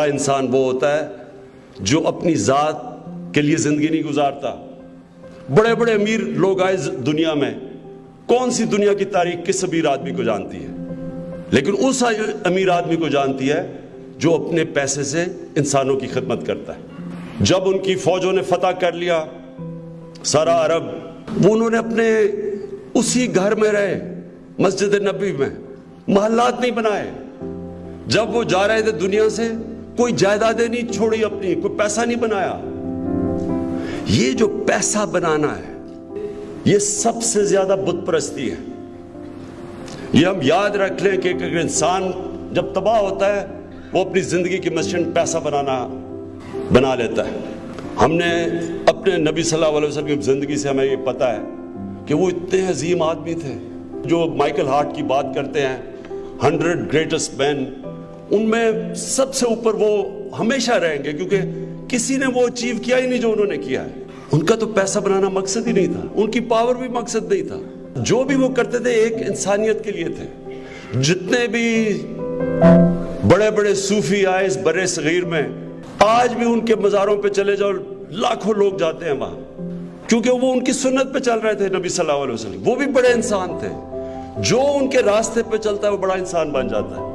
बड़ा इंसान वो होता है जो अपनी ज़ात के लिए ज़िंदगी नहीं गुजारता। बड़े बड़े अमीर लोग आए दुनिया में, कौन सी दुनिया की तारीख किस अमीर आदमी को जानती है? लेकिन उस अमीर आदमी को जानती है जो अपने पैसे से इंसानों की खिदमत करता है। जब उनकी फौजों ने फतह कर लिया सारा अरब, वो उन्होंने अपने उसी घर में रहे, मस्जिद नबी में, महल्लात नहीं बनाए। जब वो जा रहे थे दुनिया से, कोई जायदादें नहीं छोड़ी अपनी, कोई पैसा नहीं बनाया। ये जो पैसा बनाना है, ये सबसे ज्यादा बुत परस्ती है। ये हम याद रख लें कि अगर इंसान जब तबाह होता है, वो अपनी जिंदगी की मशीन पैसा बना लेता है। हमने अपने नबी सल्लल्लाहु अलैहि वसल्लम की जिंदगी से हमें ये पता है कि वो इतने अजीम आदमी थे। जो माइकल हार्ट की बात करते हैं 100 ग्रेटेस्ट मैन, उनमें सबसे ऊपर वो हमेशा रहेंगे, क्योंकि किसी ने वो अचीव किया ही नहीं जो उन्होंने किया है। उनका तो पैसा बनाना मकसद ही नहीं था, उनकी पावर भी मकसद नहीं था। जो भी वो करते थे एक इंसानियत के लिए थे। जितने भी बड़े बड़े सूफी आए इस बड़े सगीर में, आज भी उनके मज़ारों पे चले जाओ, लाखों लोग जाते हैं वहां, क्योंकि वो उनकी सुन्नत पे चल रहे थे नबी सल्लल्लाहु अलैहि वसल्लम। वो भी बड़े इंसान थे। जो उनके रास्ते पे चलता है वो बड़ा इंसान बन जाता है।